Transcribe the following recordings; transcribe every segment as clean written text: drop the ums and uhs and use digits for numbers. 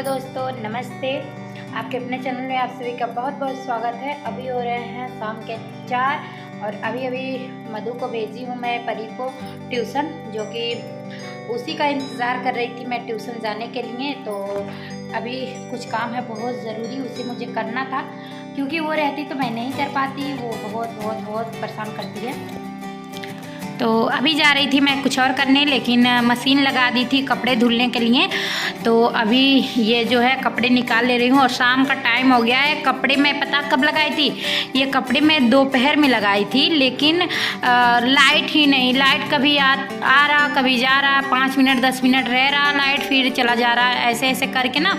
Hello दोस्तों, नमस्ते। आपके अपने चैनल में आप सभी का बहुत बहुत स्वागत है। अभी हो रहे हैं शाम के 4 और अभी मधु को भेजी हूँ मैं परी को ट्यूशन, जो कि उसी का इंतज़ार कर रही थी मैं ट्यूशन जाने के लिए। तो अभी कुछ काम है बहुत ज़रूरी, उसे मुझे करना था, क्योंकि वो रहती तो मैं नहीं कर पाती। वो बहुत परेशान करती है। तो अभी जा रही थी मैं कुछ और करने, लेकिन मशीन लगा दी थी कपड़े धुलने के लिए। तो अभी ये जो है कपड़े निकाल ले रही हूँ और शाम का टाइम हो गया है। कपड़े मैं पता कब लगाई थी, ये कपड़े मैं दोपहर में लगाई थी, लेकिन लाइट ही नहीं। लाइट कभी आ रहा कभी जा रहा, 5 मिनट 10 मिनट रह रहा लाइट, फिर चला जा रहा, ऐसे ऐसे करके ना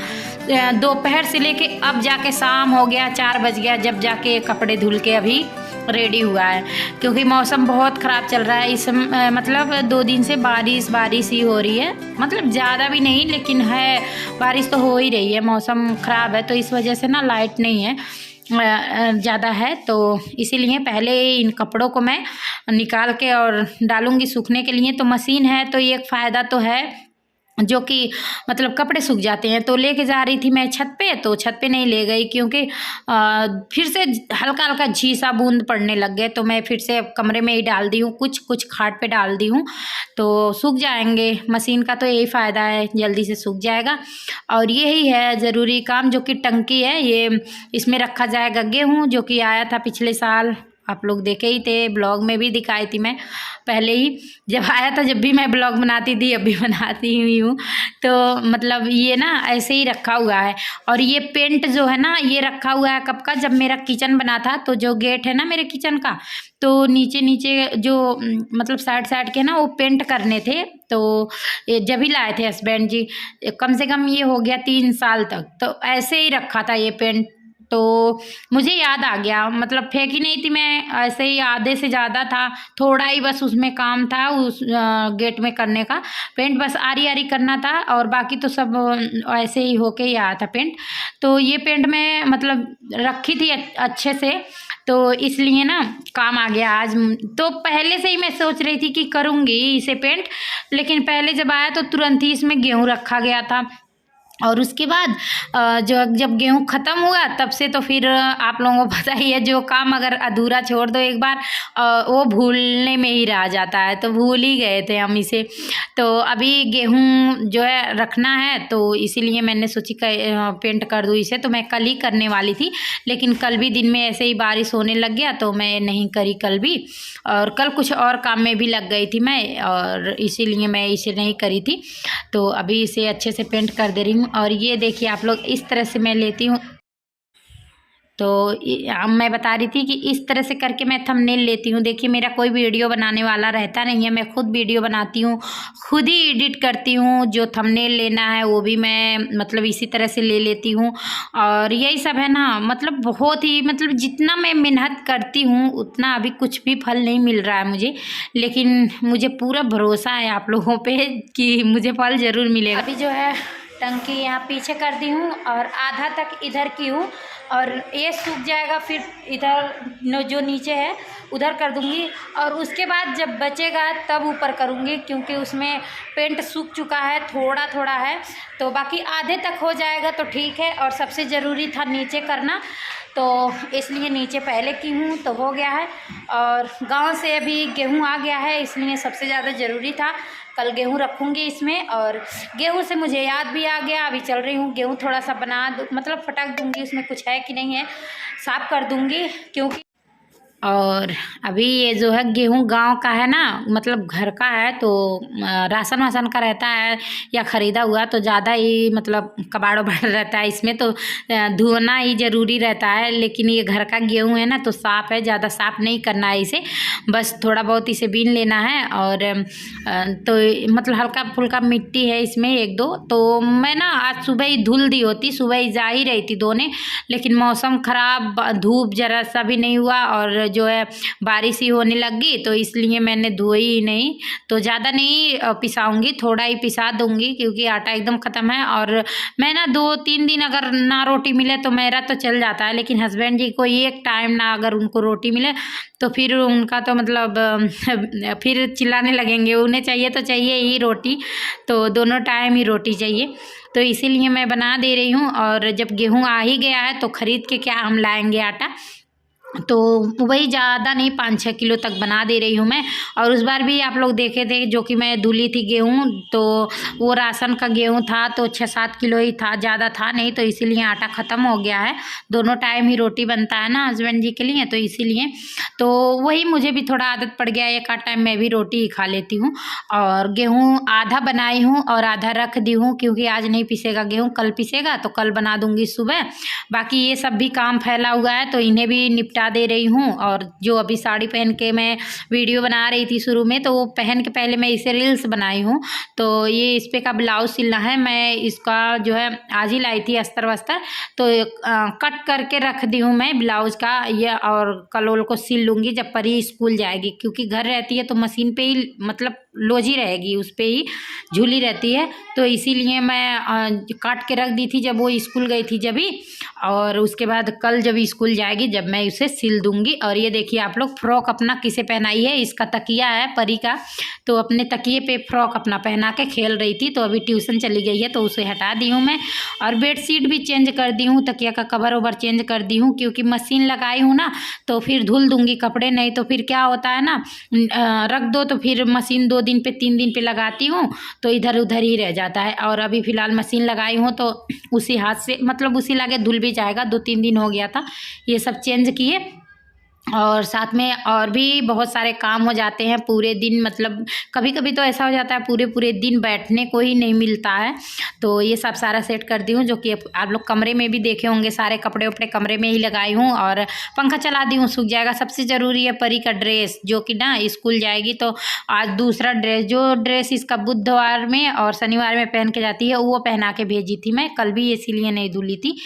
दोपहर से लेके अब जाके शाम हो गया, 4 बज गया, जब जाके कपड़े धुल के अभी रेडी हुआ है। क्योंकि मौसम बहुत ख़राब चल रहा है इस मतलब 2 दिन से बारिश ही हो रही है। मतलब ज़्यादा भी नहीं, लेकिन है, बारिश तो हो ही रही है। मौसम ख़राब है तो इस वजह से ना लाइट नहीं है ज़्यादा है। तो इसीलिए पहले इन कपड़ों को मैं निकाल के और डालूँगी सूखने के लिए। तो मशीन है तो ये एक फ़ायदा तो है, जो कि मतलब कपड़े सूख जाते हैं। तो लेके जा रही थी मैं छत पे, तो छत पे नहीं ले गई, क्योंकि फिर से हल्का हल्का झीसा बूंद पड़ने लग गए। तो मैं फिर से कमरे में ही डाल दी हूँ, कुछ खाट पे डाल दी हूँ, तो सूख जाएंगे। मशीन का तो यही फ़ायदा है, जल्दी से सूख जाएगा। और यही है ज़रूरी काम, जो कि टंकी है, ये इसमें रखा जाएगा गेहूँ, जो कि आया था पिछले साल। आप लोग देखे ही थे, ब्लॉग में भी दिखाई थी मैं पहले ही, जब आया था। जब भी मैं ब्लॉग बनाती थी, अब भी बनाती हुई हूँ। तो मतलब ये ना ऐसे ही रखा हुआ है। और ये पेंट जो है ना, ये रखा हुआ है कब का, जब मेरा किचन बना था। तो जो गेट है ना मेरे किचन का, तो नीचे जो मतलब साइड के ना वो पेंट करने थे। तो ये जब ही लाए थे हस्बैंड जी, कम से कम ये हो गया 3 साल तक, तो ऐसे ही रखा था ये पेंट। तो मुझे याद आ गया, मतलब फेंकी नहीं थी मैं, ऐसे ही आधे से ज़्यादा था, थोड़ा ही बस उसमें काम था उस गेट में करने का। पेंट बस आरी करना था, और बाकी तो सब ऐसे ही होके ही आया था पेंट। तो ये पेंट मैं मतलब रखी थी अच्छे से, तो इसलिए ना काम आ गया आज। तो पहले से ही मैं सोच रही थी कि करूँगी इसे पेंट, लेकिन पहले जब आया तो तुरंत ही इसमें गेहूँ रखा गया था। और उसके बाद जब गेहूँ ख़त्म हुआ, तब से तो फिर आप लोगों को पता ही है, जो काम अगर अधूरा छोड़ दो एक बार, वो भूलने में ही रह जाता है। तो भूल ही गए थे हम इसे। तो अभी गेहूँ जो है रखना है, तो इसीलिए मैंने सोची पेंट कर दूँ इसे। तो मैं कल ही करने वाली थी, लेकिन कल भी दिन में ऐसे ही बारिश होने लग गया, तो मैं नहीं करी कल भी। और कल कुछ और काम में भी लग गई थी मैं, और इसीलिए मैं इसे नहीं करी थी। तो अभी इसे अच्छे से पेंट कर दे रही हूँ। और ये देखिए आप लोग, इस तरह से मैं लेती हूँ। तो मैं बता रही थी कि इस तरह से करके मैं थंबनेल लेती हूँ। देखिए, मेरा कोई वीडियो बनाने वाला रहता नहीं है, मैं खुद वीडियो बनाती हूँ, खुद ही एडिट करती हूँ। जो थंबनेल लेना है वो भी मैं मतलब इसी तरह से ले लेती हूँ। और यही सब है ना, मतलब बहुत ही, मतलब जितना मैं मेहनत करती हूँ उतना अभी कुछ भी फल नहीं मिल रहा है मुझे, लेकिन मुझे पूरा भरोसा है आप लोगों पे कि मुझे फल ज़रूर मिलेगा। अभी जो है टंकी यहाँ पीछे कर दी हूँ, और आधा तक इधर की हूँ, और ये सूख जाएगा, फिर इधर जो नीचे है उधर कर दूँगी। और उसके बाद जब बचेगा तब ऊपर करूँगी, क्योंकि उसमें पेंट सूख चुका है, थोड़ा है। तो बाकी आधे तक हो जाएगा तो ठीक है। और सबसे ज़रूरी था नीचे करना, तो इसलिए नीचे पहले की हूँ, तो हो गया है। और गांव से अभी गेहूँ आ गया है, इसलिए सबसे ज़्यादा ज़रूरी था। कल गेहूँ रखूँगी इसमें। और गेहूँ से मुझे याद भी आ गया, अभी चल रही हूँ, गेहूँ थोड़ा सा बना मतलब फटक दूँगी, उसमें कुछ है कि नहीं है साफ़ कर दूँगी, क्योंकि और अभी ये जो है गेहूँ गांव का है ना, मतलब घर का है, तो राशन वासन का रहता है या ख़रीदा हुआ, तो ज़्यादा ही मतलब कबाड़ वबाड़ रहता है इसमें, तो धोना ही ज़रूरी रहता है। लेकिन ये घर का गेहूँ है ना, तो साफ़ है, ज़्यादा साफ़ नहीं करना है इसे, बस थोड़ा बहुत इसे बीन लेना है। और तो मतलब हल्का फुल्का मिट्टी है इसमें 1-2। तो मैं ना आज सुबह ही धुल दी होती, सुबह ही जा ही रही थी धोने, लेकिन मौसम ख़राब, धूप ज़रा सा भी नहीं हुआ, और जो है बारिश ही होने लग गई, तो इसलिए मैंने धोई ही नहीं। तो ज़्यादा नहीं पिसाऊंगी, थोड़ा ही पिसा दूंगी क्योंकि आटा एकदम ख़त्म है। और मैं ना 2-3 दिन अगर ना रोटी मिले तो मेरा तो चल जाता है, लेकिन हस्बैंड जी को एक टाइम ना अगर उनको रोटी मिले तो फिर उनका तो मतलब फिर चिल्लाने लगेंगे। उन्हें चाहिए तो चाहिए ही रोटी, तो दोनों टाइम ही रोटी चाहिए। तो इसीलिए मैं बना दे रही हूँ। और जब गेहूँ आ ही गया है तो ख़रीद के क्या हम लाएंगे आटा, तो वही ज़्यादा नहीं 5-6 किलो तक बना दे रही हूँ मैं। और उस बार भी आप लोग देखे थे जो कि मैं धुली थी गेहूँ, तो वो राशन का गेहूँ था तो 6-7 किलो ही था, ज़्यादा था नहीं, तो इसीलिए आटा ख़त्म हो गया है। दोनों टाइम ही रोटी बनता है ना हस्बैंड जी के लिए, तो इसीलिए तो वही मुझे भी थोड़ा आदत पड़ गया है, एक आध टाइम मैं भी रोटी ही खा लेती हूँ। और गेहूँ आधा बनाई हूँ और आधा रख दी हूँ क्योंकि आज नहीं पिसेगा गेहूँ, कल पिसेगा तो कल बना दूँगी सुबह। बाकी ये सब भी काम फैला हुआ है तो इन्हें भी निपटा दे रही हूँ। और जो अभी साड़ी पहन के मैं वीडियो बना रही थी शुरू में, तो वो पहन के पहले मैं इसे रील्स बनाई हूँ। तो ये इस पे का ब्लाउज सिलना है, मैं इसका जो है आज ही लाई थी अस्तर वस्तर, तो कट करके रख दी हूँ मैं ब्लाउज का ये। और कल को सिल लूँगी जब परी स्कूल जाएगी, क्योंकि घर रहती है तो मशीन पे ही मतलब लोजी रहेगी, उस पर ही झूली रहती है, तो इसीलिए मैं काट के रख दी थी जब वो स्कूल गई थी जब ही। और उसके बाद कल जब स्कूल जाएगी जब मैं उसे सिल दूंगी। और ये देखिए आप लोग फ्रॉक अपना किसे पहनाई है, इसका तकिया है परी का, तो अपने तकिए पे फ्रॉक अपना पहना के खेल रही थी। तो अभी ट्यूशन चली गई है तो उसे हटा दी हूँ मैं। और बेडशीट भी चेंज कर दी हूँ, तकिया का कवर ओवर चेंज कर दी हूँ, क्योंकि मशीन लगाई हूँ ना तो फिर धुल दूंगी कपड़े, नहीं तो फिर क्या होता है ना रख दो तो फिर मशीन 2 दिन पे 3 दिन पे लगाती हूँ तो इधर उधर ही रह जाता है। और अभी फ़िलहाल मशीन लगाई हूँ तो उसी हाथ से मतलब उसी लागे धुल भी जाएगा। 2-3 दिन हो गया था ये सब चेंज किए। और साथ में और भी बहुत सारे काम हो जाते हैं पूरे दिन, मतलब कभी कभी तो ऐसा हो जाता है पूरे पूरे दिन बैठने को ही नहीं मिलता है। तो ये सब सारा सेट कर दी हूँ, जो कि आप लोग कमरे में भी देखे होंगे, सारे कपड़े उपड़े कमरे में ही लगाई हूँ। और पंखा चला दी हूँ, सूख जाएगा। सबसे ज़रूरी है परी का ड्रेस, जो कि ना स्कूल जाएगी तो आज दूसरा ड्रेस, जो ड्रेस इसका बुधवार में और शनिवार में पहन के जाती है वो पहना के भेजी थी मैं, कल भी इसीलिए नहीं धुली थी।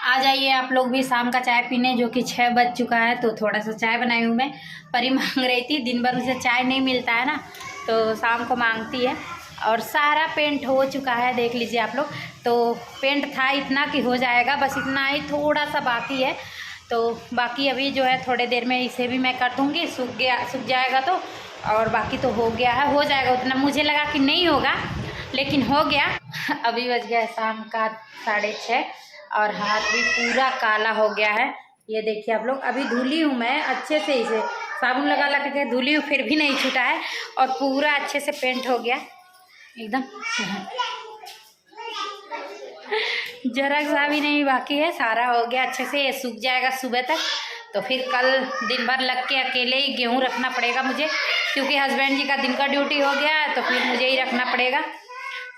आ जाइए आप लोग भी शाम का चाय पीने, जो कि 6 बज चुका है, तो थोड़ा सा चाय बनाई हूँ मैं। परी मांग रही थी, दिन भर उसे चाय नहीं मिलता है ना, तो शाम को मांगती है। और सारा पेंट हो चुका है, देख लीजिए आप लोग। तो पेंट था इतना कि हो जाएगा, बस इतना ही थोड़ा सा बाकी है। तो बाकी अभी जो है थोड़े देर में इसे भी मैं कर दूँगी, सूख जाएगा तो। और बाकी तो हो गया है, हो जाएगा उतना। मुझे लगा कि नहीं होगा लेकिन हो गया। अभी बज गया शाम का 6:30 और हाथ भी पूरा काला हो गया है। ये देखिए आप लोग, अभी धुली हूँ मैं अच्छे से, इसे साबुन लगा लगा के धुली हूँ फिर भी नहीं छूटा है। और पूरा अच्छे से पेंट हो गया एकदम, जरा सा भी नहीं बाकी है, सारा हो गया अच्छे से। ये सूख जाएगा सुबह तक, तो फिर कल दिन भर लग के अकेले ही गेहूँ रखना पड़ेगा मुझे, क्योंकि हस्बैंड जी का दिन का ड्यूटी हो गया है तो फिर मुझे ही रखना पड़ेगा।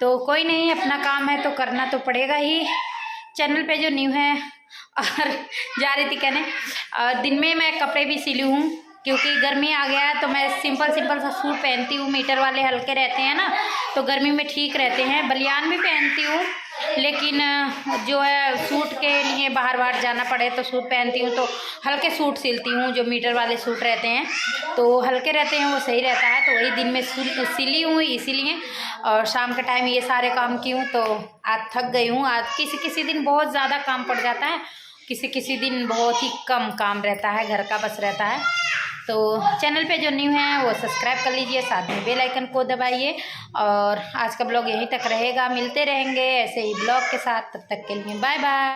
तो कोई नहीं, अपना काम है तो करना तो पड़ेगा ही। चैनल पे जो न्यू है और जा रही थी कहने, और दिन में मैं कपड़े भी सिली हूँ, क्योंकि गर्मी आ गया है तो मैं सिंपल सा सूट पहनती हूँ। मीटर वाले हल्के रहते हैं ना, तो गर्मी में ठीक रहते हैं। बलियान भी पहनती हूँ, लेकिन जो है सूट के लिए बाहर जाना पड़े तो सूट पहनती हूँ, तो हल्के सूट सिलती हूँ। जो मीटर वाले सूट रहते हैं तो हल्के रहते हैं, वो सही रहता है, तो वही दिन में सिली हूँ इसीलिए। और शाम के टाइम ये सारे काम की हूँ, तो आज थक गई हूँ। आज किसी दिन बहुत ज़्यादा काम पड़ जाता है, किसी दिन बहुत ही कम काम रहता है, घर का बस रहता है। तो चैनल पे जो न्यू है वो सब्सक्राइब कर लीजिए, साथ में बेल आइकन को दबाइए। और आज का ब्लॉग यहीं तक रहेगा, मिलते रहेंगे ऐसे ही ब्लॉग के साथ, तब तक के लिए बाय बाय।